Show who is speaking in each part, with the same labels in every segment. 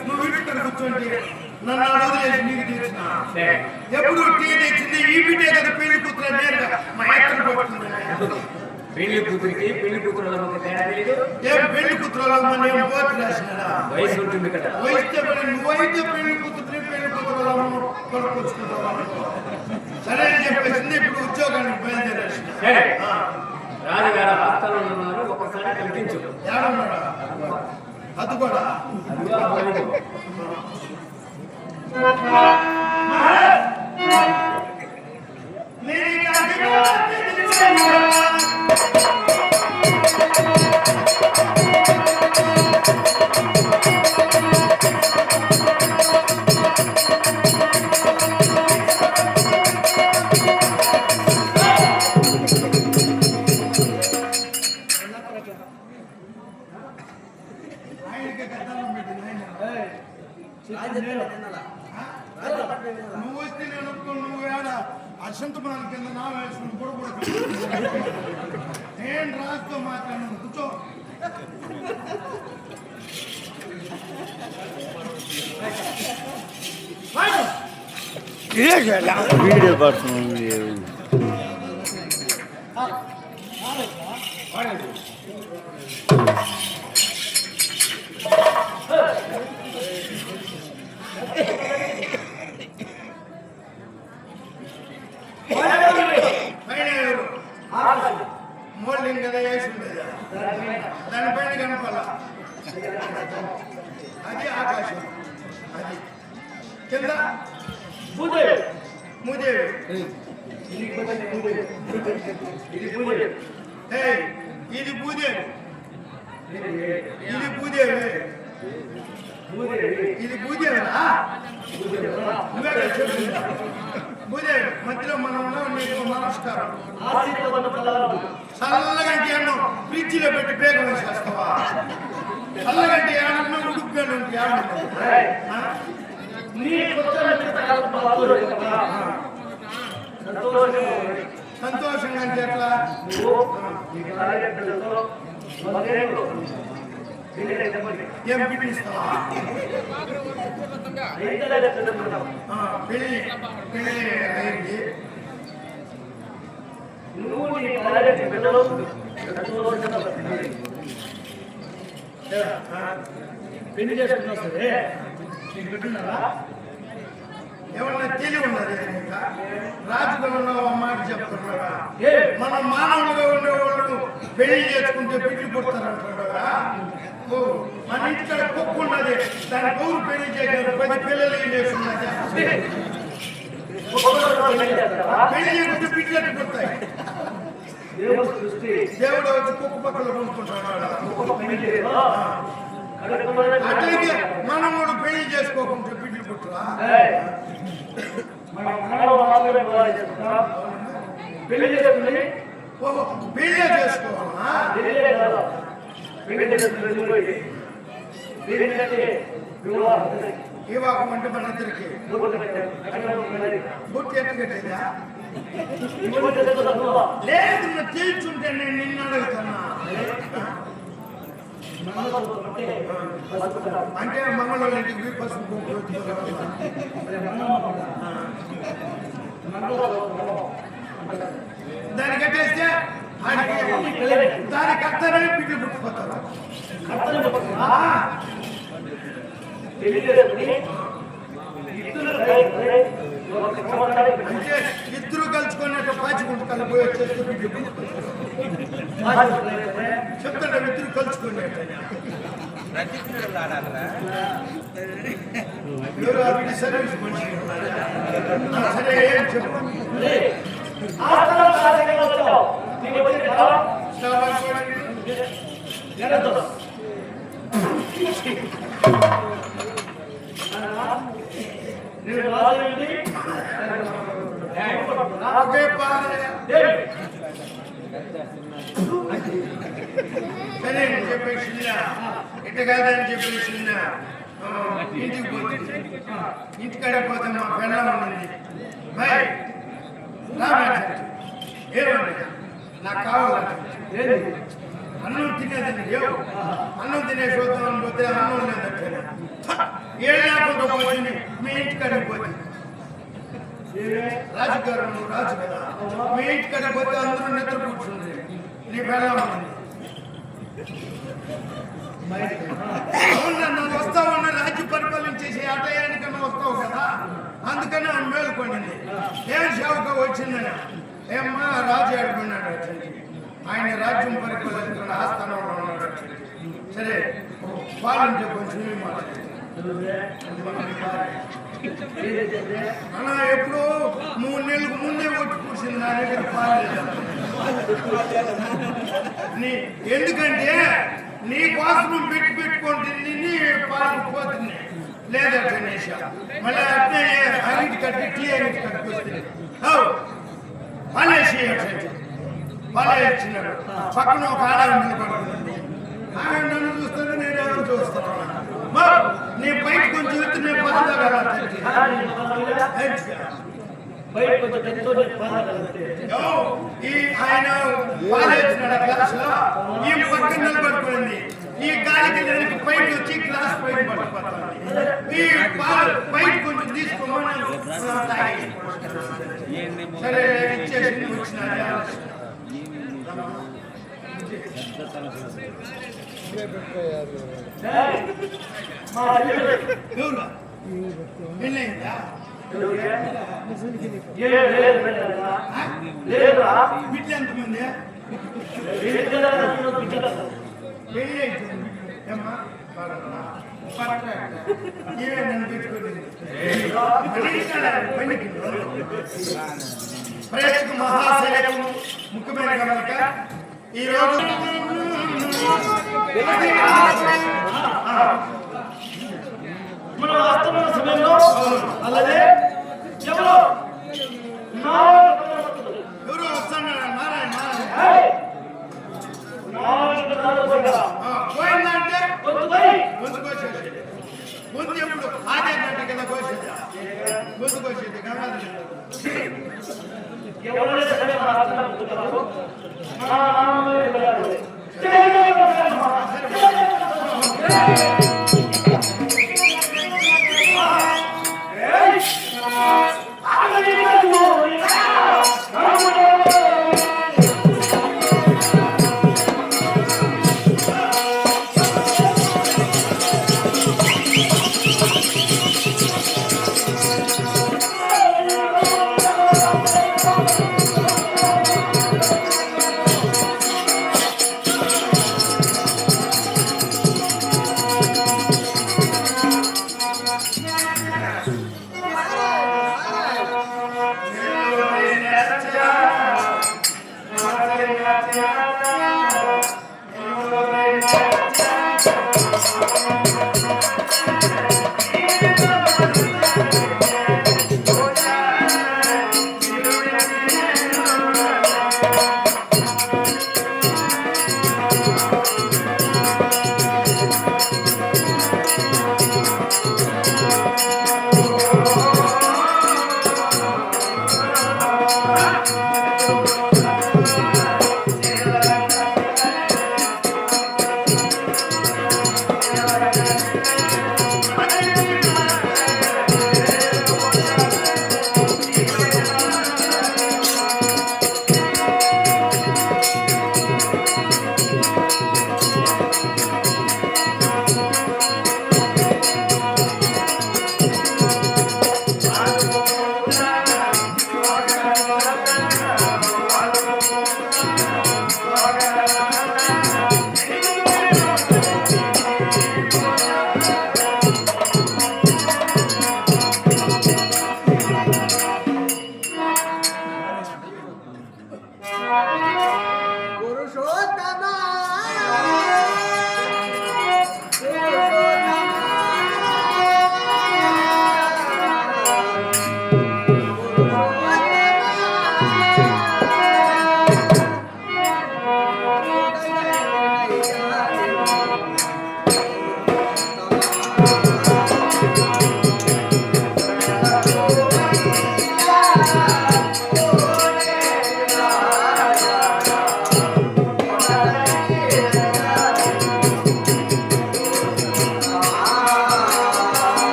Speaker 1: నువ్వు ఇంటి కూర్చోండి నన్ను అడగలేదు నీకు తెచ్చిన ఎప్పుడు టీ తెచ్చింది ఈ బిడ్డే కదా పెళ్లి కూతురు నేరుగా మా ఎక్కడ పడుతుంది
Speaker 2: పెళ్లి కూతురికి పెళ్లి కూతురు
Speaker 1: ఏం పెళ్లి కూతురు నేను పోతు రాసినా
Speaker 2: వయసు ఉంటుంది కదా
Speaker 1: వయసు నువ్వైతే పెళ్లి కూతురు పెళ్లి కూతురు కొనుక్కొచ్చుకుంటావు సరే అని చెప్పేసింది ఇప్పుడు ఉద్యోగానికి బయలుదేరేసిన
Speaker 2: రాజుగారు ఆస్థానంలో ఉన్నారు ఒకసారి కనిపించు
Speaker 1: ఏడన్నాడా అది కూడా నువ్వు వస్తే నేను నువ్వు ఏడ అసంతమాన కింద నా వేసుకుని కూడా నేను రాజుతో మాట్లాడినాను కూర్చో
Speaker 3: వీడియో పడుతుంది
Speaker 1: మోల్డింగ్ కదా వేసి దానిపైన కనపాల అది ఆకాశం అది కింద మూదేవి ఇది భూదేవి ఇది భూదేవి ఇది భూదేవిరా భూదేవి మధ్యలో మనం నమస్కారం చల్లగంటి అన్నం ఫ్రిడ్జిలో పెట్టి బేగ వేసేస్తావా చల్లగంటి అన్నం ఉడుకుగానే ఉంటే సంతోషంగా అంటే ఎట్లా ఏం పిలిస్తావా పెళ్ళి అయింది పెళ్లి చేసుకున్నా సరే నీకు పెట్టినారా ఏమన్నా తెలివి ఉన్నది రాజుగా మాట చెప్తున్నారా మన మానవులుగా ఉండేవాళ్ళు పెళ్లి చేసుకుంటే పిల్లి పుడతారంటున్నారా మన ఇంటికాడ కుక్క ఉన్నది దాని పౌరు పెళ్లి చేయగలరు 10 పిల్లలు ఏం చేస్తున్నది పెళ్లి చేయకుంటే పిల్లలు పుడతాయి దేవుడు వచ్చి కుక్క పక్కన కొనుక్కుంటున్నాడు అట్లయితే మనం కూడా పెళ్లి చేసుకోకుండా పిల్లలు పుట్టరా పెళ్లి చేసుకోవాలా వివాహం అంటే మన ఇద్దరికి బుట్టి ఎట్టుకట్టేదా లేదు తేల్చుంటే నేను నిన్ను అడుగుతున్నా అంటే మంగళవారం ఇంటికి పసుపు దాన్ని కట్టేస్తే దాని కర్తనే పిల్లలు పుట్టిపోతారు అంటే ఇద్దరు కలుసుకొని పాచికుంటూ కలిపోయి వచ్చేస్తే చెప్తాడు ఇద్దరు కలుసుకొని సర్వీస్ మనిషి సరే ఏం చెప్పండి సరే చెప్పేసిందా ఇట్ట కాదని చెప్పేసిందా ఇంటికి పోతుంది ఇంటికాడ పోతే మా పెళ్ళం ఉన్నది బాయ్ ఏమండి నాకు కావాలి అన్నం తినేది అన్నం తినే చూద్దామని పోతే అన్నం లేదంటే ఏం లేకుండా పోయింది మీ ఇంటి కడిగి పోయింది రాజుగారు నువ్వు రాజు కదా మీ ఇంటి కడిగి పోతే అందరూ నిద్ర కూర్చుంది నీ బెల్లం అవునా నువ్వు వస్తావన్న రాజ్య పరిపాలించేసి ఆటయానికన్నా వస్తావు కదా అందుకని ఆమె మేలుకొనింది ఏం సేవక వచ్చిందని ఏమ్మా రాజు ఆడుకున్నాడు ఆయన రాజ్యం పరిపాలించిన ఆస్థానంలో ఉన్నాడు సరే పాలించే కొంచెం అలా ఎప్పుడు 3 నెలలకు ముందే వచ్చి కూర్చుంది నా దగ్గర పాలేదు ఎందుకంటే నీ కోసం పెట్టుకుంటే పాలిపోతుంది లేదా గణేష మళ్ళీ అట్నే అన్నిటి కట్టి టీ అన్నిటి కట్టుకొస్తుంది పాలేసి పాలే ఇచ్చినాడు పక్కన ఒక ఆడాలి నిలబడుతుంది ఆయన నన్ను చూస్తాను నేను ఎవరు చూస్తాను నీ బయట కొంచెం ఎత్తు నేను పదగా ఆయన పాలేసినాడు క్లాసులో ఈ పక్కన నిలబడుతుంది ఈ గాలికి దానికి పైకి వచ్చి క్లాస్ పైన పడిపోతుంది ఈ పైకి కొంచెం తీసుకోమని సరే ఇచ్చేసి వచ్చిన పెళ్ళయిందా బిడ్డ ఎంతమంది పెళ్ళి అయిపోయింది ఏమ్మా ప్రేక్షక మహాశైలం ముఖ్యమైన గమనిక ఈరోజు
Speaker 4: మనం వాస్తవ సమయంలో అలాగే ఎవరు
Speaker 1: ఎవరు వస్తున్నాడు నారాయణ పోయిందంటే ముందు కోసేది ముందు ఎప్పుడు ఆడే నాటి కదా కోసేది ముందు కోసేది గంగాధర
Speaker 4: ఎవరైతే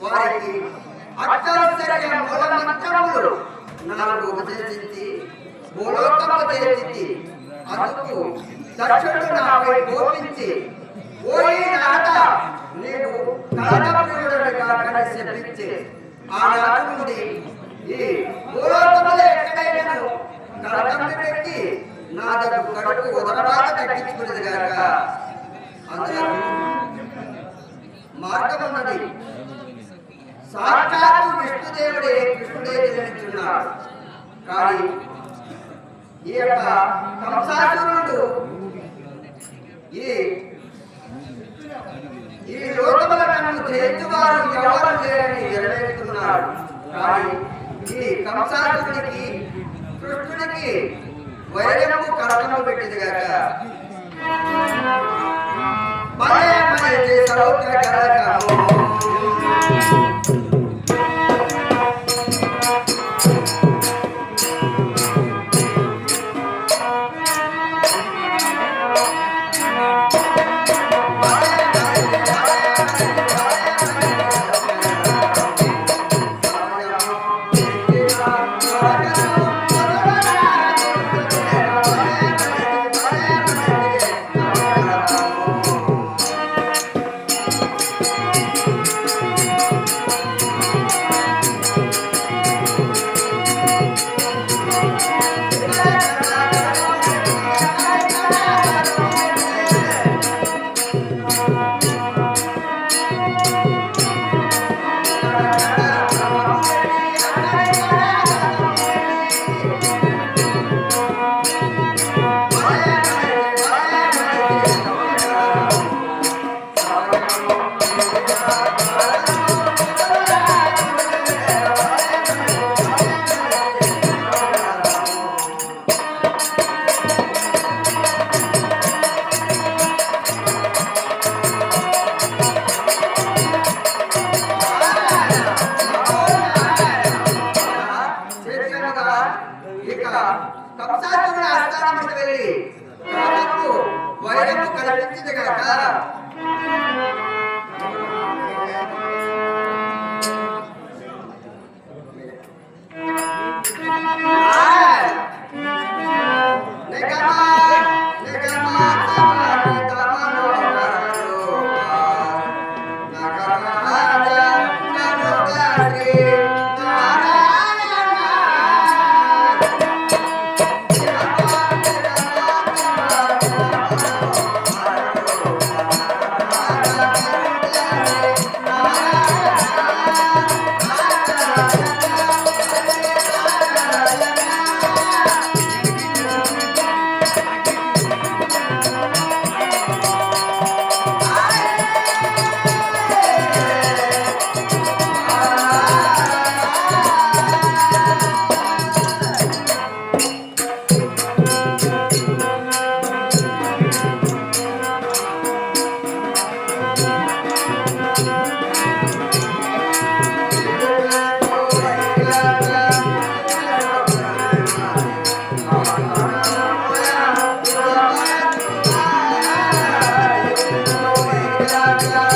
Speaker 5: వారికి అక్షరశర్య మూలమంత్రములు నాకు ఉపదేశించి భూలోకము చేర్చి అందుకు దక్షుడు నాపై కోపించి ఓయి నాథ నీవు కలకప్రియుడని కాకని శపించి ఆనాటి నుండి ఈ భూలోకములో ఎక్కడైనా కలకంపి పెట్టి నా దగ్గర కడుపు ఉదరబాట తగ్గించుకునేది గాక అందులో మార్గం ఉన్నది. సాక్షాత్తు విష్ణుదేవుడే కృష్ణుడే జన్మించున్నాడు. కానీ ఈ యొక్క కంసాసురుడు ఈ లోకముల నన్ను జయించువారు ఎవరు లేరని ఎరవేస్తున్నాడు. కానీ ఈ కంసాసురుడికి కృష్ణుడికి వైరము కలకము పెట్టింది గాక భలే చేసి సౌఖ్యకరకము. ఇక కంసాసురుని ఆస్థానముకు వెళ్ళి రాజుకు వైరము కల్పించింది కనుక రాజా